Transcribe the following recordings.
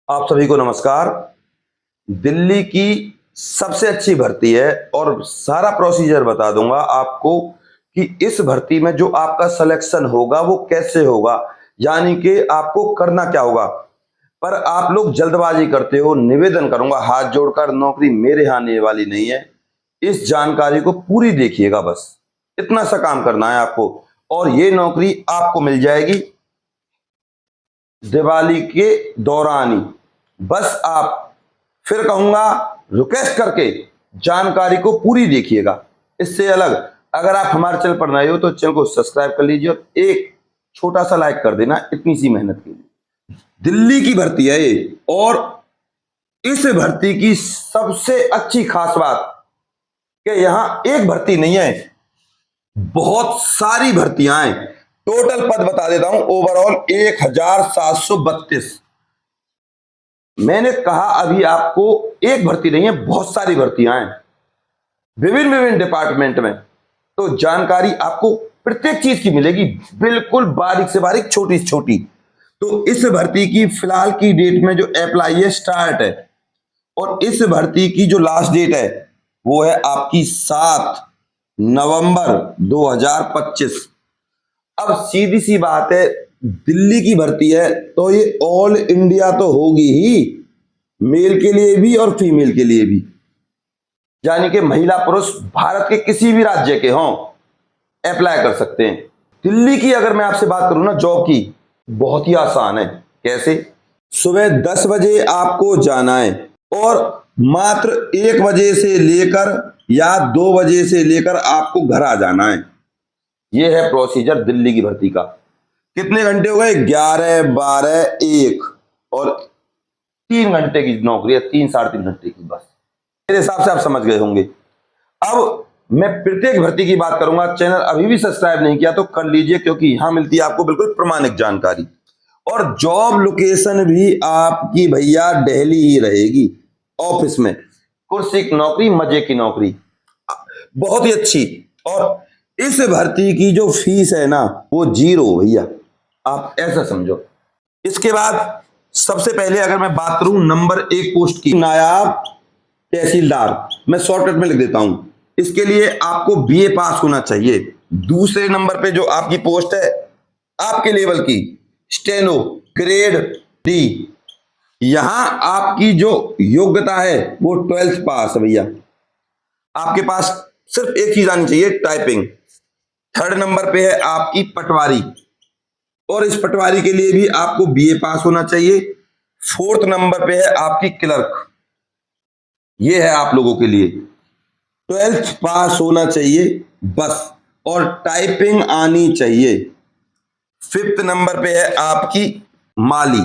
आप सभी को नमस्कार। दिल्ली की सबसे अच्छी भर्ती है और सारा प्रोसीजर बता दूंगा आपको कि इस भर्ती में जो आपका सिलेक्शन होगा वो कैसे होगा, यानी कि आपको करना क्या होगा। पर आप लोग जल्दबाजी करते हो, निवेदन करूंगा हाथ जोड़कर, नौकरी मेरे यहाँ आने वाली नहीं है। इस जानकारी को पूरी देखिएगा, बस इतना सा काम करना है आपको और ये नौकरी आपको मिल जाएगी दिवाली के दौरान ही। बस आप, फिर कहूंगा रिक्वेस्ट करके जानकारी को पूरी देखिएगा। इससे अलग अगर आप हमारे चैनल पर नए हो तो चैनल को सब्सक्राइब कर लीजिए और एक छोटा सा लाइक कर देना, इतनी सी मेहनत के लिए। दिल्ली की भर्ती है ये, और इस भर्ती की सबसे अच्छी खास बात कि यहां एक भर्ती नहीं है, बहुत सारी भर्तियां हैं। टोटल पद बता देता हूं, ओवरऑल 1732। मैंने कहा अभी आपको एक भर्ती नहीं है, बहुत सारी भर्तियां हैं विभिन्न विभिन्न डिपार्टमेंट में। तो जानकारी आपको प्रत्येक चीज की मिलेगी, बिल्कुल बारीक से बारीक, छोटी से छोटी। तो इस भर्ती की फिलहाल की डेट में जो अप्लाई है स्टार्ट है, और इस भर्ती की जो लास्ट डेट है वो है आपकी 7 नवंबर 2025। अब सीधी सी बात है, दिल्ली की भर्ती है तो ये ऑल इंडिया तो होगी ही, मेल के लिए भी और फीमेल के लिए भी, यानी कि महिला पुरुष भारत के किसी भी राज्य के हों अप्लाई कर सकते हैं। दिल्ली की अगर मैं आपसे बात करूं ना जॉब की, बहुत ही आसान है। कैसे? सुबह 10 बजे आपको जाना है और मात्र 1 बजे से लेकर या 2 बजे से लेकर आपको घर आ जाना है। यह है प्रोसीजर दिल्ली की भर्ती का। कितने घंटे हो गए? 11, 12, 1 और 3 घंटे की नौकरी है, 3 साढ़े 3 घंटे की, बस मेरे हिसाब से आप समझ गए होंगे। अब मैं प्रत्येक भर्ती की बात करूंगा। चैनल अभी भी सब्सक्राइब नहीं किया तो कर लीजिए, क्योंकि यहां मिलती है आपको बिल्कुल प्रमाणिक जानकारी। और जॉब लोकेशन भी आपकी भैया दिल्ली ही रहेगी, ऑफिस में। कुर्सी की नौकरी, मजे की नौकरी, बहुत ही अच्छी। और इस भर्ती की जो फीस है ना वो 0 भैया, आप ऐसा समझो। इसके बाद सबसे पहले अगर मैं बात करूं नंबर 1 पोस्ट की, नायब तहसीलदार, मैं शॉर्टकट में लिख देता हूं। इसके लिए आपको बीए पास होना चाहिए। दूसरे नंबर पे जो आपकी पोस्ट है आपके लेवल की, स्टेनो ग्रेड डी, यहां आपकी जो योग्यता है वो 12th पास है भैया। आपके पास सिर्फ एक चीज आनी चाहिए, टाइपिंग। थर्ड नंबर पे है आपकी पटवारी, और इस पटवारी के लिए भी आपको बीए पास होना चाहिए। फोर्थ नंबर पे है आपकी क्लर्क, ये है आप लोगों के लिए 12th पास होना चाहिए बस, और टाइपिंग आनी चाहिए। फिफ्थ नंबर पे है आपकी माली,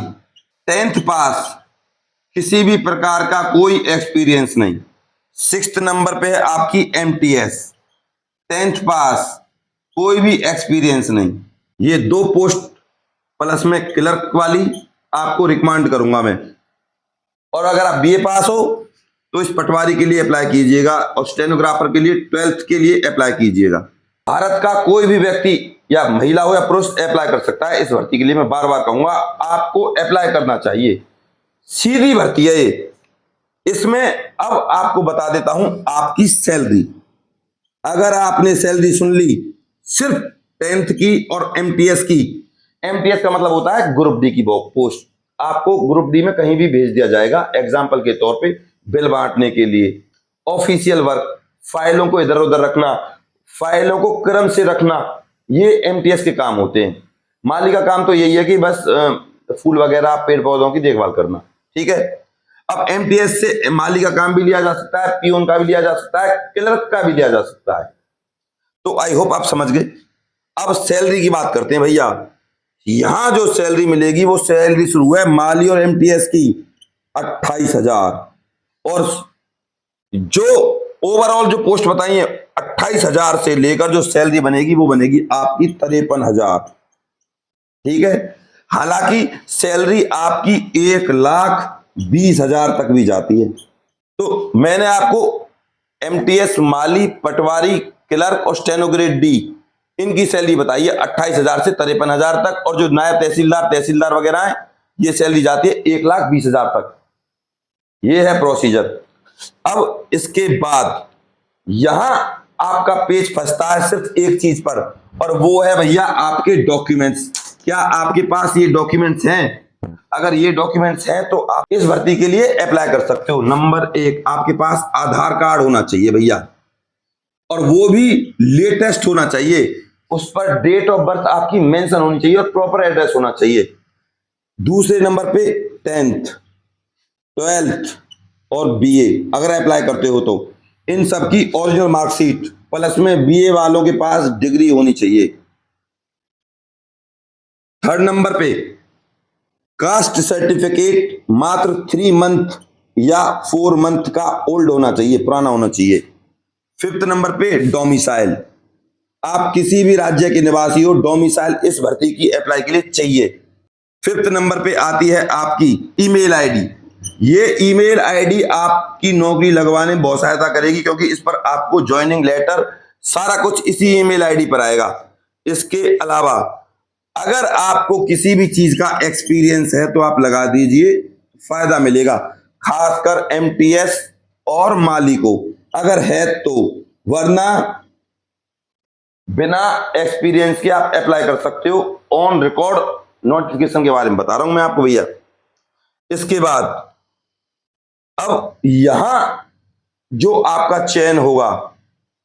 10th पास, किसी भी प्रकार का कोई एक्सपीरियंस नहीं। सिक्स्थ नंबर पे है आपकी एमटीएस, 10th पास, कोई भी एक्सपीरियंस नहीं। ये 2 पोस्ट प्लस में क्लर्क वाली आपको रिकमेंड करूंगा मैं। और अगर आप बीए पास हो तो इस पटवारी के लिए अप्लाई कीजिएगा, और स्टेनोग्राफर के लिए 12th के लिए अप्लाई कीजिएगा। भारत का कोई भी व्यक्ति, या महिला हो या पुरुष, अप्लाई कर सकता है इस भर्ती के लिए। मैं बार बार कहूंगा आपको अप्लाई करना चाहिए, सीधी भर्ती है ये। इसमें अब आपको बता देता हूं आपकी सैलरी। अगर आपने सैलरी सुन ली सिर्फ 10th की और एमटीएस की, एमटीएस का मतलब होता है ग्रुप डी की पोस्ट, आपको ग्रुप डी में कहीं भी भेज दिया जाएगा एग्जाम्पल के तौर पे, बिल बांटने के लिए, ऑफिशियल वर्क, फाइलों को इधर उधर रखना, फाइलों को क्रम से रखना, ये एमटीएस के काम होते हैं। माली का काम तो यही है कि बस फूल वगैरह पेड़ पौधों की देखभाल करना, ठीक है। अब एमटीएस से माली का काम भी लिया जा सकता है, पीओन का भी लिया जा सकता है, क्लर्क का भी लिया जा सकता है। तो आई होप आप समझ गए। अब सैलरी की बात करते हैं भैया। यहां जो सैलरी मिलेगी वो सैलरी शुरू है माली और एमटीएस की 28,000, और जो ओवरऑल जो पोस्ट बताई है 28,000 से लेकर जो सैलरी बनेगी वो बनेगी आपकी 53,000, ठीक है। हालांकि सैलरी आपकी 1,20,000 तक भी जाती है। तो मैंने आपको एमटीएस, माली, पटवारी, क्लर्क और स्टेनो ग्रेड डी, इनकी सैलरी बताई है 28,000 से 53,000 तक। और जो नायब तहसीलदार, तहसीलदार वगैरह है ये सैलरी जाती है 1,20,000 तक। ये है प्रोसीजर। अब इसके बाद यहां आपका पेज फंसता है सिर्फ एक चीज पर, और वो है भैया आपके डॉक्यूमेंट्स। क्या आपके पास ये डॉक्यूमेंट्स हैं? अगर ये डॉक्यूमेंट्स हैं तो आप इस भर्ती के लिए अप्लाई कर सकते हो। नंबर 1, आपके पास आधार कार्ड होना चाहिए भैया, और वो भी लेटेस्ट होना चाहिए। उस पर डेट ऑफ बर्थ आपकी मेंशन होनी चाहिए और प्रॉपर एड्रेस होना चाहिए। दूसरे नंबर पे 10th, 12th और बीए अगर अप्लाई करते हो तो इन सब की ओरिजिनल मार्कशीट, प्लस में बीए वालों के पास डिग्री होनी चाहिए। थर्ड नंबर पे कास्ट सर्टिफिकेट मात्र 3 मंथ या 4 मंथ का ओल्ड होना चाहिए, पुराना होना चाहिए। फिफ्थ नंबर पे डोमिसाइल, आप किसी भी राज्य के निवासी हो, डोमिसाइल इस भर्ती की अप्लाई के लिए चाहिए। फिफ्थ नंबर पे आती है आपकी ईमेल आईडी। ये ईमेल आईडी आपकी नौकरी लगवाने में बहुत सहायता करेगी, क्योंकि इस पर आपको ज्वाइनिंग लेटर सारा कुछ इसी ईमेल आईडी पर आएगा। इसके अलावा अगर आपको किसी भी चीज का एक्सपीरियंस है तो आप लगा दीजिए, फायदा मिलेगा, खासकर एमटीएस और माली को अगर है तो, वरना बिना एक्सपीरियंस के आप अप्लाई कर सकते हो। ऑन रिकॉर्ड नोटिफिकेशन के बारे में बता रहा हूं मैं आपको भैया। इसके बाद अब यहां जो आपका चयन होगा,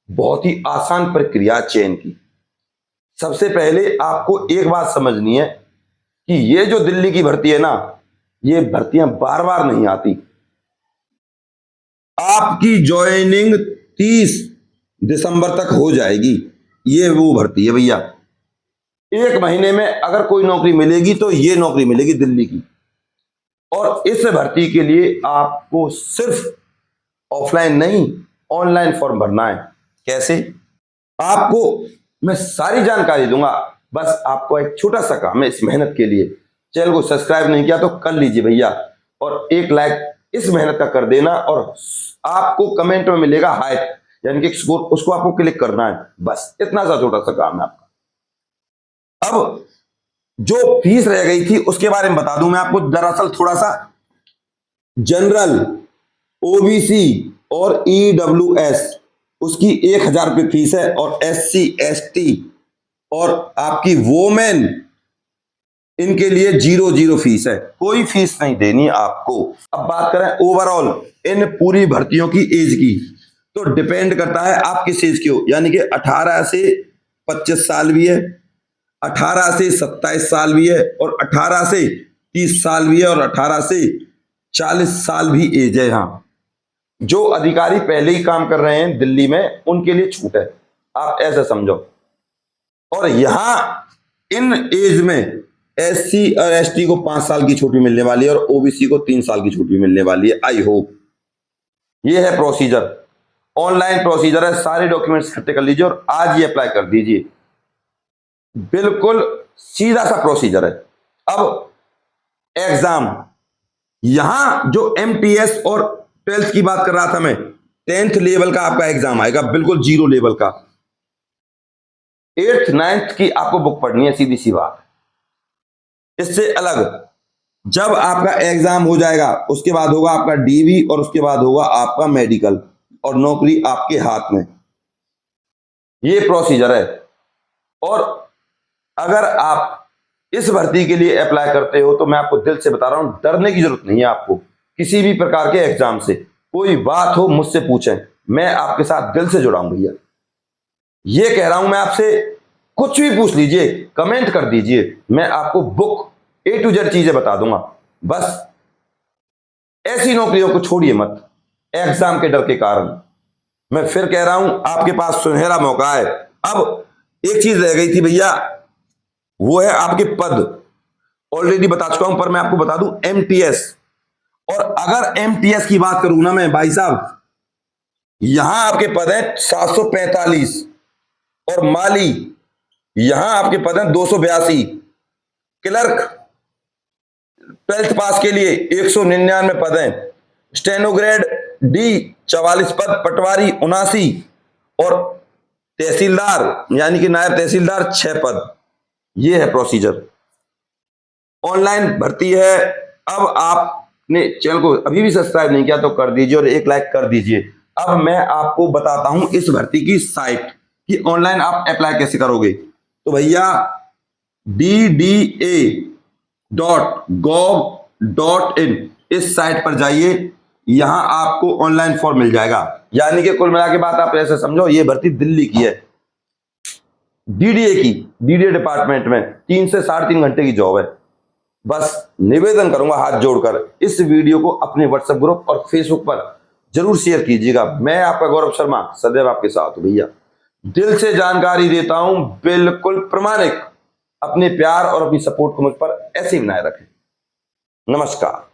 बहुत ही आसान प्रक्रिया चयन की। सबसे पहले आपको एक बात समझनी है कि ये जो दिल्ली की भर्ती है ना, ये भर्तियां बार बार नहीं आती। आपकी ज्वाइनिंग 30 दिसंबर तक हो जाएगी। ये वो भर्ती है भैया, 1 महीने में अगर कोई नौकरी मिलेगी तो ये नौकरी मिलेगी दिल्ली की। और इस भर्ती के लिए आपको सिर्फ ऑफलाइन नहीं, ऑनलाइन फॉर्म भरना है। कैसे? आपको मैं सारी जानकारी दूंगा, बस आपको एक छोटा सा काम है इस मेहनत के लिए। चैनल को सब्सक्राइब नहीं किया तो कर लीजिए भैया, और एक लाइक इस मेहनत का कर देना, और आपको कमेंट में मिलेगा हाइट, यानी कि स्कोर, उसको आपको क्लिक करना है। बस इतना सा छोटा सा काम है आपका। अब जो फीस रह गई थी उसके बारे में बता दूं मैं आपको। दरअसल थोड़ा सा जनरल, ओबीसी और ईडब्ल्यूएस उसकी 1,000 रुपये फीस है, और SC ST और आपकी वोमेन इनके लिए 0 फीस है, कोई फीस नहीं देनी आपको। अब बात करें ओवरऑल इन पूरी भर्तियों की एज की, तो डिपेंड करता है आप किस एज के हो, यानी कि 18 से 25 साल भी है, 18 से 27 साल भी है, और 18 से 30 साल भी है, और 18 से 40 साल भी एज है। यहाँ जो अधिकारी पहले ही काम कर रहे हैं दिल्ली में, उनके लिए छूट है, आप ऐसा समझो। और यहां इन एज में SC और ST को 5 साल की छुट्टी मिलने वाली है, और OBC को 3 साल की छुट्टी मिलने वाली है। आई होप ये है प्रोसीजर, ऑनलाइन प्रोसीजर है। सारे डॉक्यूमेंट्स इकट्ठे कर लीजिए और आज ही अप्लाई कर दीजिए। बिल्कुल सीधा सा प्रोसीजर है। अब एग्जाम, यहां जो MTS और 12th की बात कर रहा था मैं, 10th लेवल का आपका एग्जाम आएगा, बिल्कुल 0 लेवल का। 8th 9th की आपको बुक पढ़नी है, सीधी सी बात। इससे अलग जब आपका एग्जाम हो जाएगा, उसके बाद होगा आपका DV, और उसके बाद होगा आपका मेडिकल, और नौकरी आपके हाथ में। ये प्रोसीजर है। और अगर आप इस भर्ती के लिए अप्लाई करते हो तो मैं आपको दिल से बता रहा हूं, डरने की जरूरत नहीं है आपको किसी भी प्रकार के एग्जाम से। कोई बात हो मुझसे पूछें, मैं आपके साथ दिल से जुड़ा हूं भैया। ये कह रहा हूं मैं आपसे, कुछ भी पूछ लीजिए, कमेंट कर दीजिए, मैं आपको बुक A to Z चीजें बता दूंगा। बस ऐसी नौकरियों को छोड़िए मत एग्जाम के डर के कारण। मैं फिर कह रहा हूं, आपके पास सुनहरा मौका है। अब एक चीज रह गई थी भैया, वो है आपके पद। ऑलरेडी बता चुका हूं, पर मैं आपको बता दूं MTS। और अगर MTS की बात करूं ना मैं भाई साहब, यहां आपके पद है 745, और माली यहां आपके पद है 282। क्लर्क 12th पास के लिए 199 पद हैं। स्टेनोग्रेड D 44 पद, पटवारी 79, और तहसीलदार यानी कि नायब तहसीलदार 6 पद। ये है प्रोसीजर। ऑनलाइन भर्ती है। अब आपने चैनल को अभी भी सब्सक्राइब नहीं किया तो कर दीजिए और एक लाइक कर दीजिए। अब मैं आपको बताता हूं इस भर्ती की साइट कि ऑनलाइन आप अप्लाई कैसे करोगे। तो भैया dda.gov.in इस साइट पर जाइए, यहां आपको ऑनलाइन फॉर्म मिल जाएगा। यानी कि कुल मिला के बात आप ऐसे समझो, ये भर्ती दिल्ली की है, डीडीए डिपार्टमेंट में 3 से 3.5 घंटे की जॉब है। बस निवेदन करूंगा हाथ जोड़कर, इस वीडियो को अपने व्हाट्सएप ग्रुप और फेसबुक पर जरूर शेयर कीजिएगा। मैं आपका गौरव शर्मा सदैव आपके साथ हूं भैया, दिल से जानकारी देता हूं, बिल्कुल प्रमाणिक। अपने प्यार और अपनी सपोर्ट को मुझ पर ऐसे ही बनाए रखें। नमस्कार।